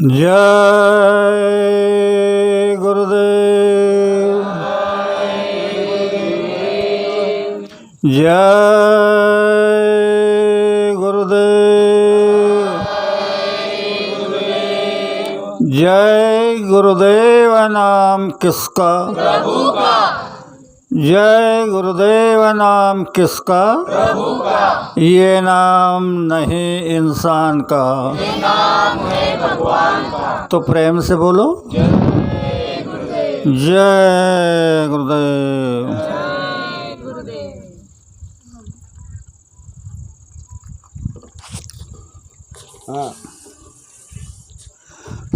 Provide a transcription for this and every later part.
जय गुरुदेव। जय गुरुदेव। जय गुरुदेव नाम किसका? प्रभु का। जय गुरुदेव नाम किसका? प्रभु का। ये नाम नहीं इंसान का, ये नाम है भगवान का। तो प्रेम से बोलो जय गुरुदेव। जय गुरुदेव। जय गुरुदेव।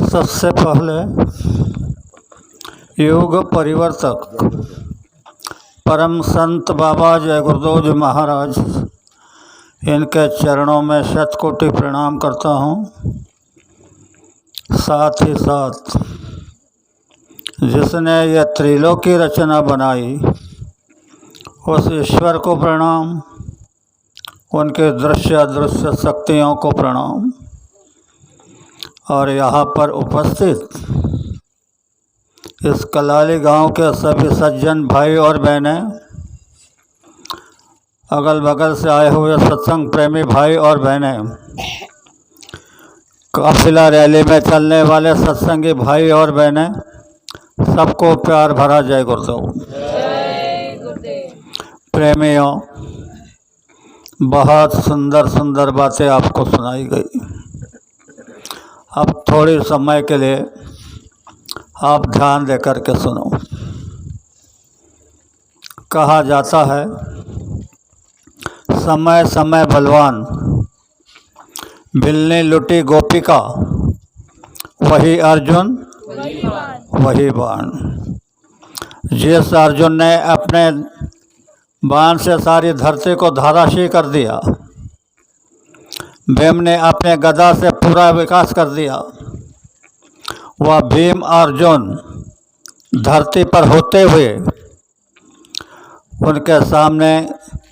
सबसे पहले योग परिवर्तक परम संत बाबा जय गुरुदेव जी महाराज, इनके चरणों में शतकोटि प्रणाम करता हूँ। साथ ही साथ जिसने यह त्रिलोकी रचना बनाई उस ईश्वर को प्रणाम, उनके दृश्य अदृश्य शक्तियों को प्रणाम, और यहाँ पर उपस्थित इस कलाली गांव के सभी सज्जन भाई और बहनें, अगल बगल से आए हुए सत्संग प्रेमी भाई और बहनें, काफिला रैली में चलने वाले सत्संगी भाई और बहनें, सबको प्यार भरा जय गुरुदेव। जय गुरुदेव। प्रेमियों, बहुत सुंदर सुंदर बातें आपको सुनाई गई। अब थोड़ी समय के लिए आप ध्यान दे कर के सुनो। कहा जाता है समय समय बलवान, बिलने लुटी गोपिका, वही अर्जुन वही बाण। जिस अर्जुन ने अपने बाण से सारी धरती को धराशायी कर दिया, भीम ने अपने गदा से पूरा विकास कर दिया, वह भीम अर्जुन धरती पर होते हुए उनके सामने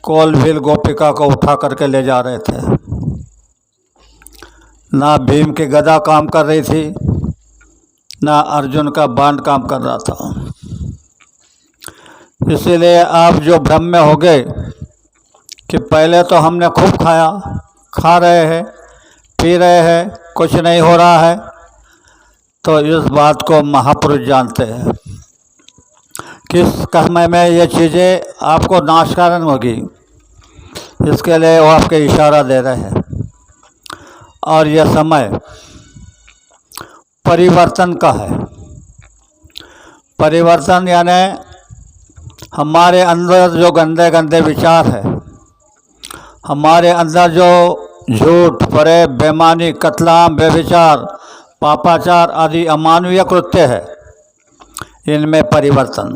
कोलभील गोपिका को उठा करके ले जा रहे थे। ना भीम की गदा काम कर रही थी, ना अर्जुन का बाण काम कर रहा था। इसीलिए आप जो भ्रम में हो गए कि पहले तो हमने खूब खाया, खा रहे हैं, पी रहे हैं, कुछ नहीं हो रहा है, तो इस बात को महापुरुष जानते हैं। किस समय में ये चीज़ें आपको नाशकारण होगी, इसके लिए वो आपके इशारा दे रहे हैं। और यह समय परिवर्तन का है। परिवर्तन यानी हमारे अंदर जो गंदे गंदे विचार है, हमारे अंदर जो झूठ, फरेब, बेईमानी, कत्लाम, व्यभिचार, पापाचार आदि अमानवीय कृत्य है, इनमें परिवर्तन।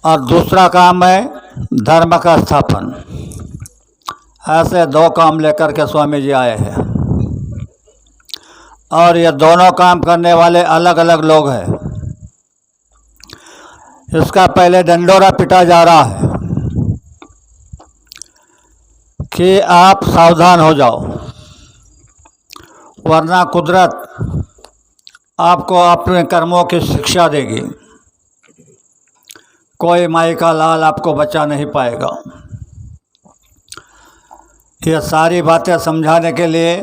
और दूसरा काम है धर्म का स्थापन। ऐसे दो काम लेकर के स्वामी जी आए हैं, और ये दोनों काम करने वाले अलग अलग लोग हैं। इसका पहले डंडोरा पिटा जा रहा है कि आप सावधान हो जाओ, वरना कुदरत आपको अपने कर्मों की शिक्षा देगी। कोई माई का लाल आपको बचा नहीं पाएगा। ये सारी बातें समझाने के लिए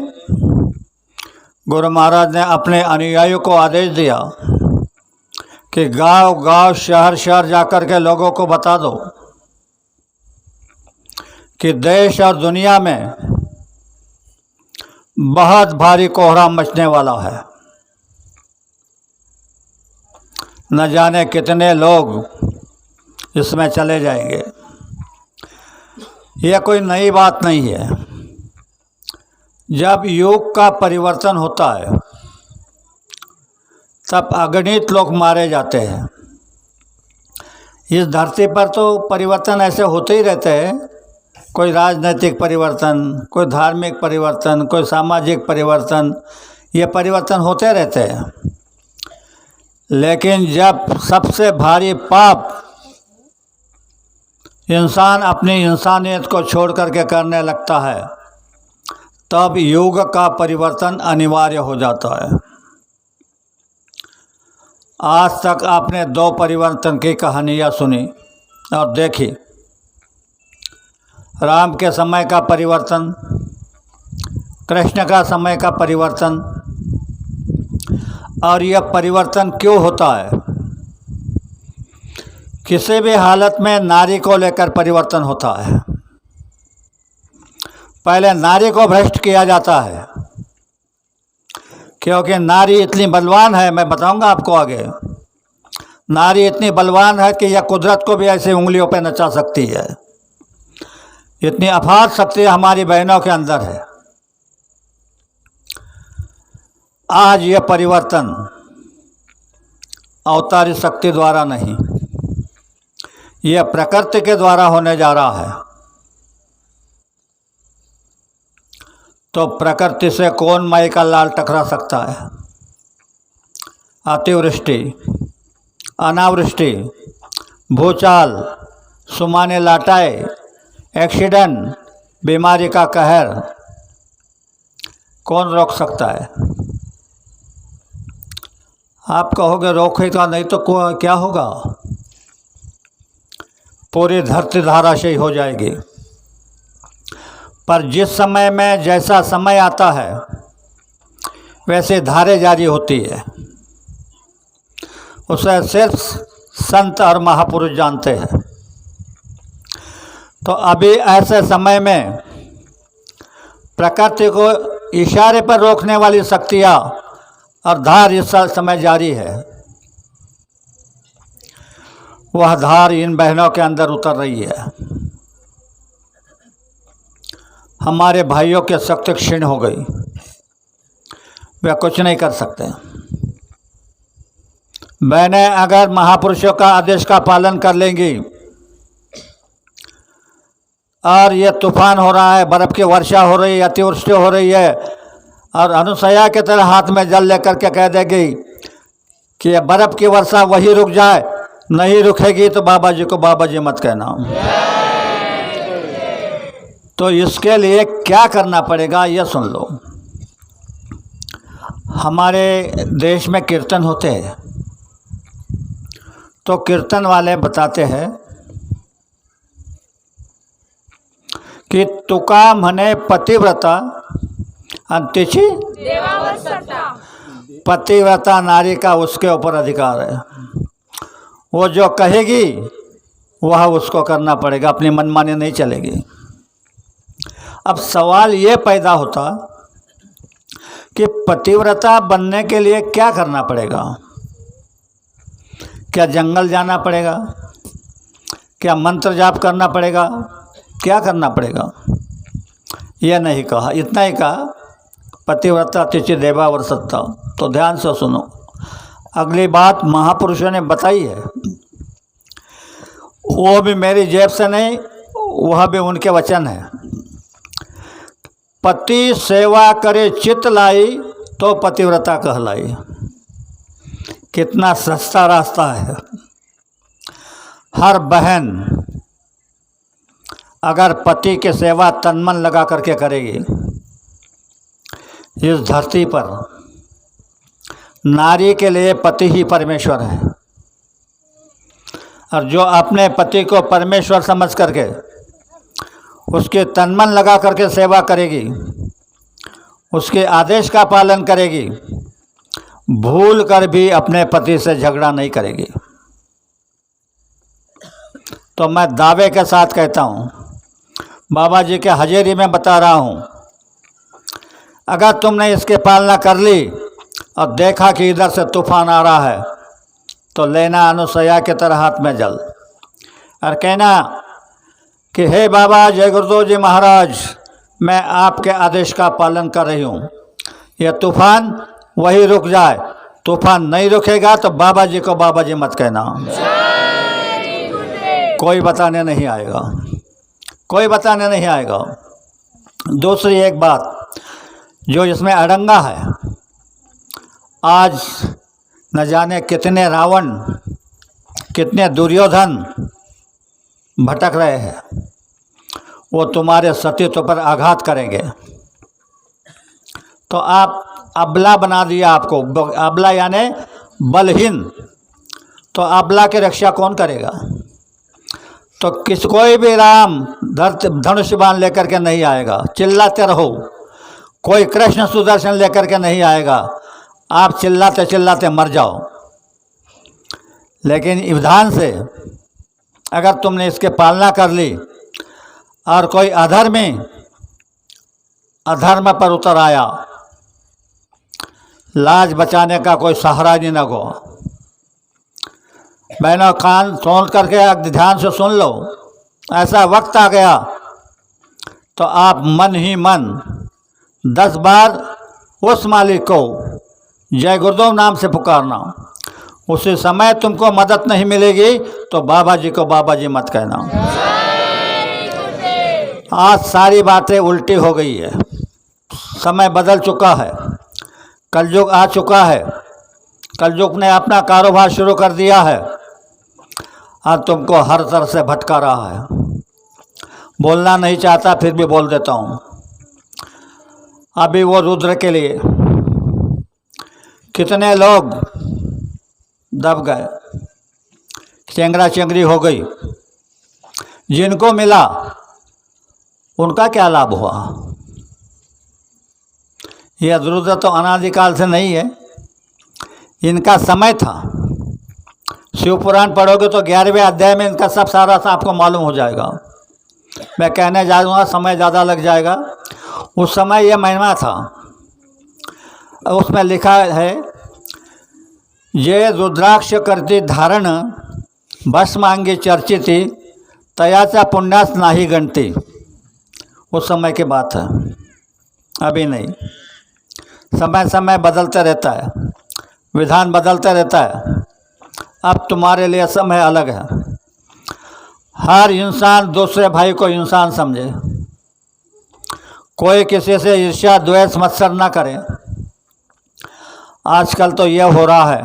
गुरु महाराज ने अपने अनुयायियों को आदेश दिया कि गांव गांव, शहर शहर जाकर के लोगों को बता दो कि देश और दुनिया में बहुत भारी कोहरा मचने वाला है। न जाने कितने लोग इसमें चले जाएंगे। यह कोई नई बात नहीं है। जब युग का परिवर्तन होता है तब अगणित लोग मारे जाते हैं। इस धरती पर तो परिवर्तन ऐसे होते ही रहते हैं। कोई राजनीतिक परिवर्तन, कोई धार्मिक परिवर्तन, कोई सामाजिक परिवर्तन, ये परिवर्तन होते रहते हैं। लेकिन जब सबसे भारी पाप इंसान अपनी इंसानियत को छोड़ करके करने लगता है, तब युग का परिवर्तन अनिवार्य हो जाता है। आज तक आपने 2 परिवर्तन की कहानियाँ सुनी और देखी। राम के समय का परिवर्तन, कृष्ण का समय का परिवर्तन। और यह परिवर्तन क्यों होता है? किसी भी हालत में नारी को लेकर परिवर्तन होता है। पहले नारी को भ्रष्ट किया जाता है, क्योंकि नारी इतनी बलवान है, मैं बताऊंगा आपको आगे। नारी इतनी बलवान है कि यह कुदरत को भी ऐसे उंगलियों पे नचा सकती है। इतनी अपार शक्ति हमारी बहनों के अंदर है। आज यह परिवर्तन अवतारी शक्ति द्वारा नहीं, यह प्रकृति के द्वारा होने जा रहा है। तो प्रकृति से कौन माई का लाल टकरा सकता है? अतिवृष्टि, अनावृष्टि, भूचाल, सुमाने लाटाए, एक्सीडेंट, बीमारी का कहर कौन रोक सकता है? आप कहोगे रोकेगा नहीं तो क्या होगा? पूरी धरती धाराशायी हो जाएगी। पर जिस समय में जैसा समय आता है वैसे धारे जारी होती है। उसे सिर्फ संत और महापुरुष जानते हैं। तो अभी ऐसे समय में प्रकृति को इशारे पर रोकने वाली शक्तियाँ और धार इस समय जारी है। वह धार इन बहनों के अंदर उतर रही है। हमारे भाइयों की शक्ति क्षीण हो गई, वे कुछ नहीं कर सकते। बहनें अगर महापुरुषों का आदेश का पालन कर लेंगी और ये तूफान हो रहा है, बर्फ़ की वर्षा हो रही है, अतिवृष्टि हो रही है, और अनुसया की तरह हाथ में जल लेकर के कह देगी कि ये बर्फ़ की वर्षा वही रुक जाए, नहीं रुकेगी तो बाबा जी को बाबा जी मत कहना। तो इसके लिए क्या करना पड़ेगा ये सुन लो। हमारे देश में कीर्तन होते हैं, तो कीर्तन वाले बताते हैं कि तुका म्हणे पतिव्रता अंतिची देवावर सत्ता। पतिव्रता नारी का उसके ऊपर अधिकार है। वो जो कहेगी वह उसको करना पड़ेगा, अपनी मनमानी नहीं चलेगी। अब सवाल ये पैदा होता कि पतिव्रता बनने के लिए क्या करना पड़ेगा? क्या जंगल जाना पड़ेगा? क्या मंत्र जाप करना पड़ेगा? क्या करना पड़ेगा? यह नहीं कहा, इतना ही कहा पतिव्रता तिथि देवावर सत्ता। तो ध्यान से सुनो, अगली बात महापुरुषों ने बताई है, वो भी मेरी जेब से नहीं, वह भी उनके वचन है। पति सेवा करे चित लाई तो पतिव्रता कहलाई। कितना सस्ता रास्ता है। हर बहन अगर पति की सेवा तन मन लगा करके करेगी, इस धरती पर नारी के लिए पति ही परमेश्वर है। और जो अपने पति को परमेश्वर समझ करके उसके तन मन लगा करके सेवा करेगी, उसके आदेश का पालन करेगी, भूल कर भी अपने पति से झगड़ा नहीं करेगी। तो मैं दावे के साथ कहता हूँ, बाबा जी के हजेरी में बता रहा हूँ, अगर तुमने इसकी पालना कर ली और देखा कि इधर से तूफान आ रहा है, तो लेना अनुसया की तरह हाथ में जल और कहना कि हे बाबा जय गुरुदेव जी महाराज, मैं आपके आदेश का पालन कर रही हूँ, यह तूफान वही रुक जाए। तूफान नहीं रुकेगा तो बाबा जी को बाबा जी मत कहना। कोई बताने नहीं आएगा, कोई बताने नहीं आएगा। दूसरी एक बात जो इसमें अड़ंगा है, आज न जाने कितने रावण, कितने दुर्योधन भटक रहे हैं, वो तुम्हारे सतीत्व पर आघात करेंगे। तो आप अबला बना दिया आपको, अबला यानी बलहीन। तो अबला की रक्षा कौन करेगा? तो कोई भी राम धनुष बाण लेकर के नहीं आएगा, चिल्लाते रहो। कोई कृष्ण सुदर्शन लेकर के नहीं आएगा, आप चिल्लाते चिल्लाते मर जाओ। लेकिन विधान से अगर तुमने इसके पालना कर ली और कोई अधर्म पर उतर आया, लाज बचाने का कोई सहारा नहीं न को। बहनों, कान खोल करके ध्यान से सुन लो। ऐसा वक्त आ गया तो आप मन ही मन 10 बार उस मालिक को जय गुरुदेव नाम से पुकारना। उसी समय तुमको मदद नहीं मिलेगी तो बाबा जी को बाबा जी मत कहना। आज सारी बातें उल्टी हो गई है, समय बदल चुका है, कलयुग आ चुका है। कलयुग ने अपना कारोबार शुरू कर दिया है और तुमको हर तरह से भटका रहा है। बोलना नहीं चाहता फिर भी बोल देता हूँ। अभी वो रुद्र के लिए कितने लोग दब गए, चेंगरा चेंगरी हो गई। जिनको मिला उनका क्या लाभ हुआ? यह रुद्र तो अनादिकाल से नहीं है, इनका समय था। शिव पुराण पढ़ोगे तो 11वें अध्याय में इनका सब सारा आपको मालूम हो जाएगा। मैं कहने जाऊँगा समय ज़्यादा लग जाएगा। उस समय यह महिमा था, उसमें लिखा है, ये रुद्राक्ष करती धारण भस्म अंगी चर्चिती तयाचा पुण्यास नाही गणती। उस समय की बात है, अभी नहीं। समय समय बदलते रहता है, विधान बदलते रहता है। अब तुम्हारे लिए समय अलग है। हर इंसान दूसरे भाई को इंसान समझे, कोई किसी से ईर्ष्या द्वेष मत्सर ना करे। आजकल तो यह हो रहा है,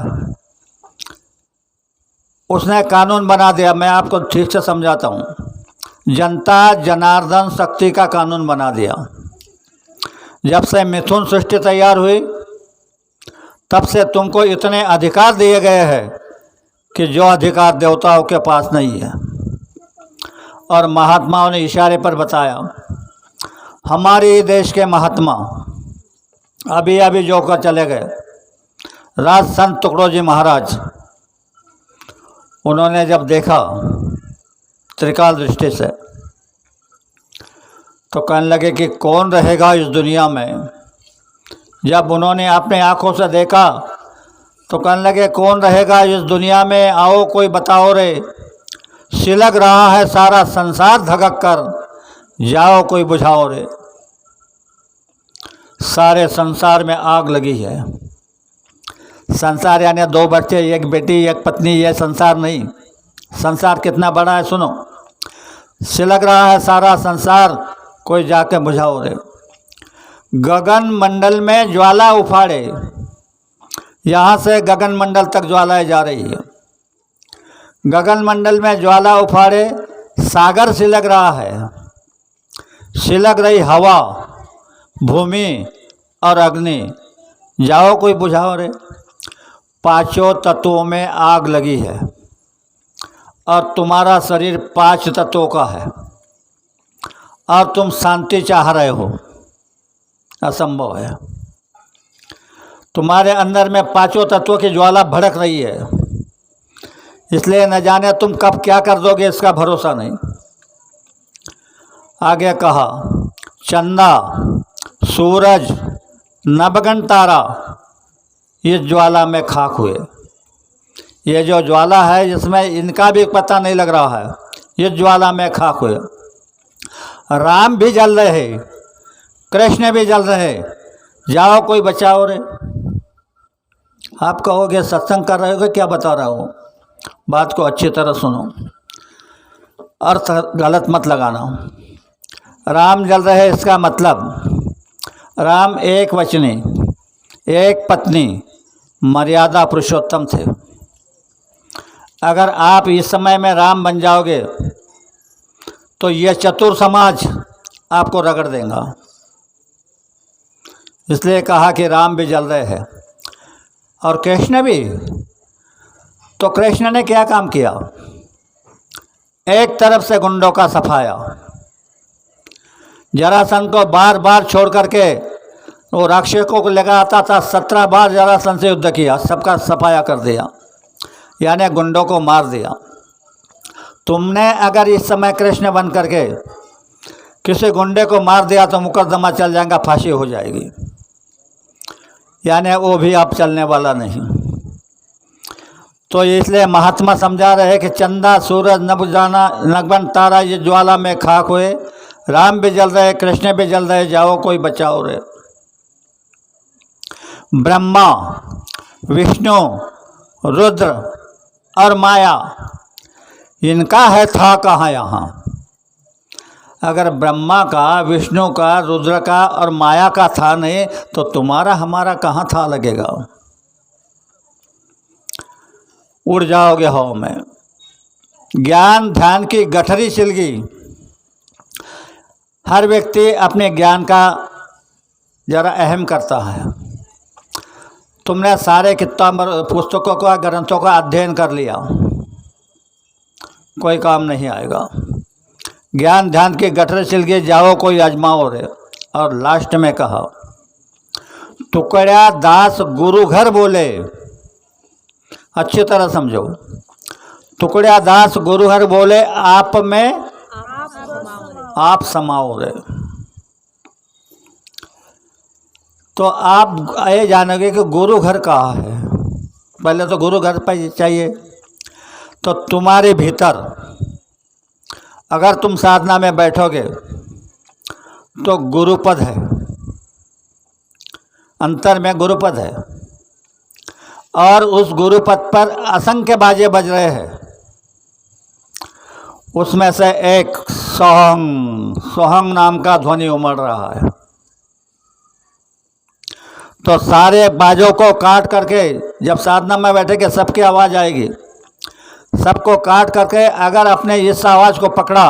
उसने कानून बना दिया। मैं आपको ठीक से समझाता हूँ। जनता जनार्दन शक्ति का कानून बना दिया। जब से मिथुन सृष्टि तैयार हुई तब से तुमको इतने अधिकार दिए गए हैं कि जो अधिकार देवताओं के पास नहीं है। और महात्माओं ने इशारे पर बताया। हमारे देश के महात्मा अभी अभी जो कर चले गए, राज संत टुकड़ो जी महाराज, उन्होंने जब देखा त्रिकाल दृष्टि से तो कहने लगे कि कौन रहेगा इस दुनिया में। जब उन्होंने अपने आँखों से देखा तो कहने लगे कौन रहेगा इस दुनिया में, आओ कोई बताओ रे। सिलग रहा है सारा संसार धगक कर, जाओ कोई बुझाओ रे। सारे संसार में आग लगी है। संसार यानी 2 बच्चे, 1 बेटी, 1 पत्नी, यह संसार नहीं। संसार कितना बड़ा है सुनो। सिलग रहा है सारा संसार, कोई जाके बुझाओ रे। गगन मंडल में ज्वाला उफाड़े, यहाँ से गगन मंडल तक ज्वालाएं जा रही है। गगन मंडल में ज्वाला उफाड़े, सागर सिलग रहा है। सिलग रही हवा, भूमि और अग्नि, जाओ कोई बुझाओ रे। 5 तत्वों में आग लगी है और तुम्हारा शरीर 5 तत्वों का है और तुम शांति चाह रहे हो, असंभव है। तुम्हारे अंदर में 5 तत्वों की ज्वाला भड़क रही है, इसलिए न जाने तुम कब क्या कर दोगे, इसका भरोसा नहीं। आगे कहा, चंदा, सूरज, नवगण तारा इस ज्वाला में खाक हुए। ये जो ज्वाला है जिसमें इनका भी पता नहीं लग रहा है, इस ज्वाला में खाक हुए। राम भी जल रहे, कृष्ण भी जल रहे, जाओ कोई बचाओ रे। आप कहोगे सत्संग कर रहे हो, क्या बता रहा हो? बात को अच्छी तरह सुनो, अर्थ गलत मत लगाना। राम जल रहे इसका मतलब राम एक वचनी, एक पत्नी, मर्यादा पुरुषोत्तम थे। अगर आप इस समय में राम बन जाओगे तो यह चतुर समाज आपको रगड़ देगा। इसलिए कहा कि राम भी जल रहे हैं और कृष्ण भी। तो कृष्ण ने क्या काम किया? एक तरफ से गुंडों का सफाया, जरासंध को बार बार छोड़ करके वो राक्षसों को लेकर आता था। 17 बार जरासंध से युद्ध किया, सबका सफाया कर दिया, यानी गुंडों को मार दिया। तुमने अगर इस समय कृष्ण बन करके किसी गुंडे को मार दिया तो मुकदमा चल जाएगा, फांसी हो जाएगी, यानी वो भी अब चलने वाला नहीं। तो इसलिए महात्मा समझा रहे कि चंदा सूरज नभ जाना नगन तारा ये ज्वाला में खाक हुए, राम भी जल रहे कृष्ण भी जल रहे, जाओ कोई बचाओ रे। ब्रह्मा विष्णु रुद्र और माया, इनका है था कहाँ यहाँ? अगर ब्रह्मा का, विष्णु का, रुद्र का और माया का था नहीं तो तुम्हारा हमारा कहाँ था लगेगा? उड़ जाओगे हवा में। ज्ञान ध्यान की गठरी छिल गई। हर व्यक्ति अपने ज्ञान का जरा अहम करता है। तुमने सारे किताब पुस्तकों का, ग्रंथों का अध्ययन कर लिया, कोई काम नहीं आएगा। ज्ञान ध्यान की गठरी छिल गई, जाओ कोई आजमाओ रे। और लास्ट में कहा टुकड़ा दास गुरु घर बोले, अच्छी तरह समझो। टुकड़ा दास गुरु घर बोले, आप में आप समाओ रे। तो आप ये जानोगे कि गुरु घर कहाँ है। पहले तो गुरु घर पर चाहिए। तो तुम्हारे भीतर अगर तुम साधना में बैठोगे तो गुरुपद है, अंतर में गुरुपद है, और उस गुरुपद पर असंख्य बाजे बज रहे हैं। उसमें से एक सोहंग सोहंग नाम का ध्वनि उमड़ रहा है। तो सारे बाजों को काट करके जब साधना में बैठेंगे सबकी आवाज़ आएगी। सबको काट करके अगर अपने इस आवाज़ को पकड़ा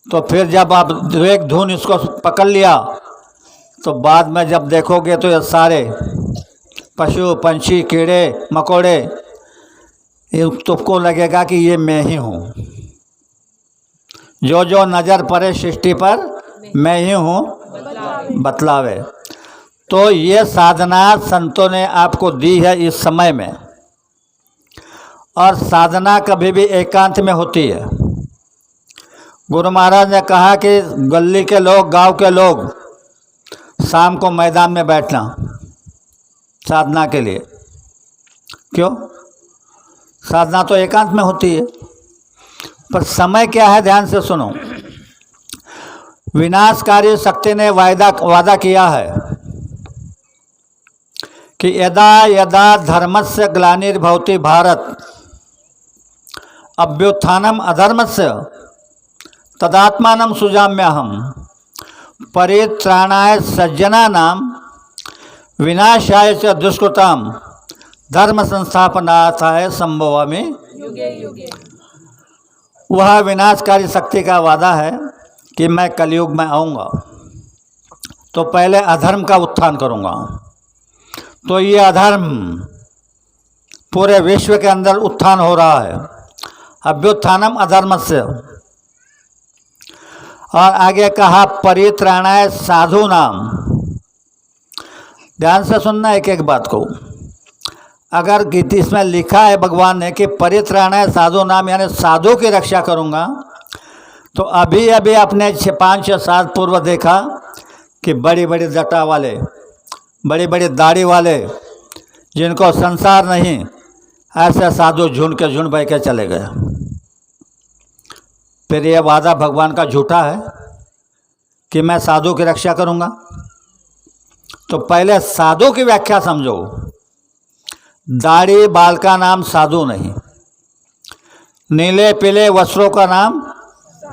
तो फिर जब आप एक धुन इसको पकड़ लिया तो बाद में जब देखोगे तो ये सारे पशु पंछी कीड़े मकोड़े, ये तुमको लगेगा कि ये मैं ही हूँ। जो जो नज़र पड़े सृष्टि पर मैं ही हूँ बतलावे। तो ये साधना संतों ने आपको दी है इस समय में। और साधना कभी भी एकांत में होती है। गुरु महाराज ने कहा कि गली के लोग, गांव के लोग शाम को मैदान में बैठना साधना के लिए। क्यों? साधना तो एकांत में होती है, पर समय क्या है ध्यान से सुनो। विनाशकारी शक्ति ने वादा किया है कि यदा यदा धर्मस्य ग्लानिर्भवति भारत अभ्युत्थानम अधर्मस्य तदात्मानं सुजाम्यहम् परित्राणाय सज्जनानां विनाशाय च दुष्कृतां धर्म संस्थापनार्थाय संभवामि युगे युगे। वह विनाशकारी शक्ति का वादा है कि मैं कलयुग में आऊँगा तो पहले अधर्म का उत्थान करूँगा। तो ये अधर्म पूरे विश्व के अंदर उत्थान हो रहा है, अभ्युत्थानम अधर्मस्य। और आगे कहा परित्राणाय साधु नाम। ध्यान से सुनना एक एक बात को। अगर गीता इसमें लिखा है भगवान ने कि परित्राणाय साधु नाम, यानी साधु की रक्षा करूँगा, तो अभी अभी अपने 5-6 साल पूर्व देखा कि बड़ी बड़ी जटा वाले, बड़ी बड़ी दाढ़ी वाले, जिनको संसार नहीं, ऐसे साधु झुंड के झुंड बह के चले गए। फिर यह वादा भगवान का झूठा है कि मैं साधु की रक्षा करूँगा। तो पहले साधु की व्याख्या समझो। दाढ़ी बाल का नाम साधु नहीं, नीले पीले वस्त्रों का नाम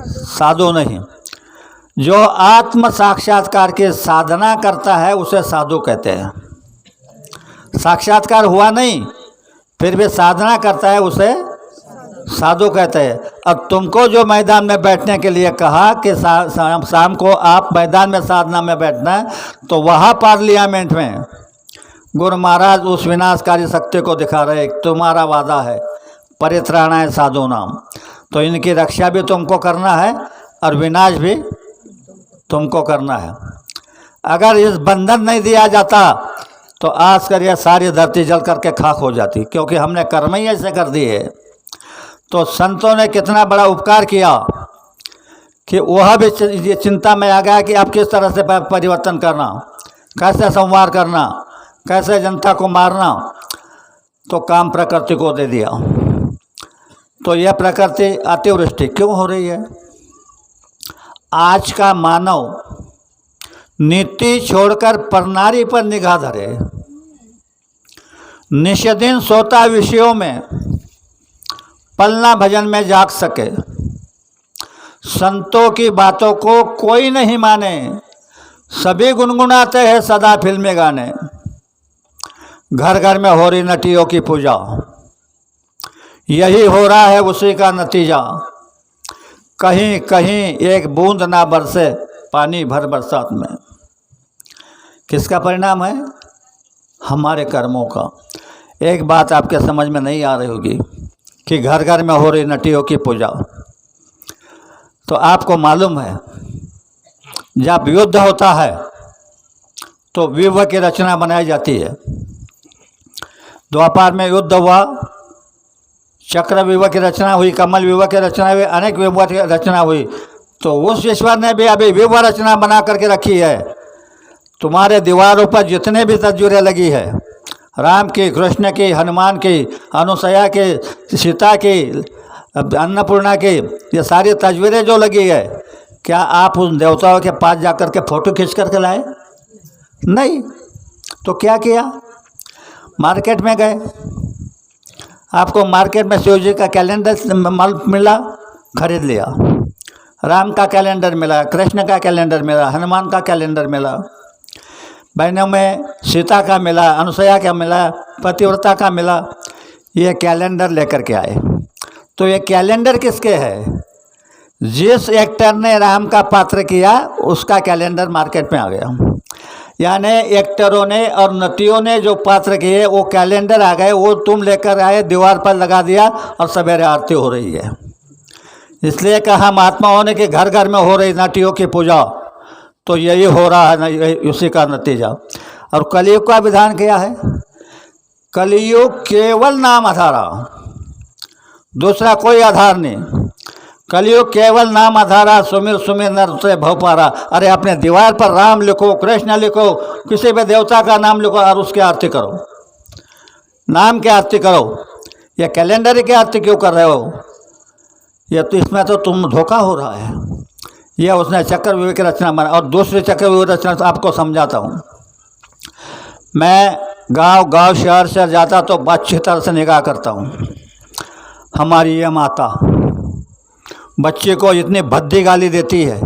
साधु नहीं। जो आत्म साक्षात्कार की साधना करता है उसे साधु कहते हैं। साक्षात्कार हुआ नहीं फिर भी साधना करता है उसे साधु कहते हैं। अब तुमको जो मैदान में बैठने के लिए कहा कि शाम को आप मैदान में साधना में बैठना है, तो वहाँ पार्लियामेंट में गुरु महाराज उस विनाशकारी शक्ति को दिखा रहे, तुम्हारा वादा है परित्राणाय साधु नाम, तो इनकी रक्षा भी तुमको करना है और विनाश भी तुमको करना है। अगर इस बंधन नहीं दिया जाता तो आज कर यह सारी धरती जल करके खाक हो जाती, क्योंकि हमने कर्म ही ऐसे कर दिए। तो संतों ने कितना बड़ा उपकार किया कि वह भी ये चिंता में आ गया कि आप किस तरह से परिवर्तन करना, कैसे संवार करना, कैसे जनता को मारना, तो काम प्रकृति को दे दिया। तो यह प्रकृति अतिवृष्टि क्यों हो रही है? आज का मानव नीति छोड़कर प्रणाली पर निगाह धरे, निष्दिन सोता विषयों में, पलना भजन में जाग सके, संतों की बातों को कोई नहीं माने, सभी गुनगुनाते हैं सदा फिल्में गाने, घर घर में हो रही नटियों की पूजा, यही हो रहा है उसी का नतीजा, कहीं कहीं एक बूंद ना बरसे पानी भर बरसात में। किसका परिणाम है? हमारे कर्मों का। एक बात आपके समझ में नहीं आ रही होगी कि घर घर में हो रही नटियों की पूजा, तो आपको मालूम है जब युद्ध होता है तो विवाह की रचना बनाई जाती है। द्वापर में युद्ध हुआ, चक्र विवाह की रचना हुई, कमल विवाह की रचना हुई, अनेक विवाह की रचना हुई। तो उस ईश्वर ने भी अभी विवाह रचना बना करके रखी है। तुम्हारे दीवारों पर जितने भी तस्वीरें लगी है, राम की, कृष्ण की, हनुमान की, अनुसया की, सीता की, अन्नपूर्णा की, ये सारी तस्वीरें जो लगी है, क्या आप उन देवताओं के पास जाकर के फ़ोटो खींच करके लाए? नहीं। तो क्या किया? मार्केट में गए, आपको मार्केट में शिव जी का कैलेंडर मिला, खरीद लिया। राम का कैलेंडर मिला, कृष्ण का कैलेंडर मिला, हनुमान का कैलेंडर मिला, बहनों में सीता का मिला, अनुसया का मिला, पतिव्रता का मिला। ये कैलेंडर लेकर के आए। तो ये कैलेंडर किसके है? जिस एक्टर ने राम का पात्र किया उसका कैलेंडर मार्केट में आ गया। यानी एक्टरों ने और नटियों ने जो पात्र किए वो कैलेंडर आ गए, वो तुम लेकर आए, दीवार पर लगा दिया और सवेरे आरती हो रही है। इसलिए कहा महात्माओं ने कि घर घर में हो रही नटियों की पूजा, तो यही हो रहा है, उसी का नतीजा। और कलयुग का विधान क्या है? कलयुग केवल नाम आधारा, दूसरा कोई आधार नहीं। कलयुग केवल नाम आधारा, सुमिर सुमिर नर से भव पारा। अरे अपने दीवार पर राम लिखो, कृष्ण लिखो, किसी भी देवता का नाम लिखो और उसकी आरती करो, नाम की आरती करो। ये कैलेंडर की आरती क्यों कर रहे हो? ये तो इसमें तो तुम धोखा हो रहा है। यह उसने चक्रव्यूह की रचना बना। और दूसरी चक्रव्यूह रचना तो आपको समझाता हूँ। मैं गांव शहर से जाता तो अच्छी तरह से निगाह करता हूँ। हमारी ये माता बच्चे को इतनी भद्दी गाली देती है,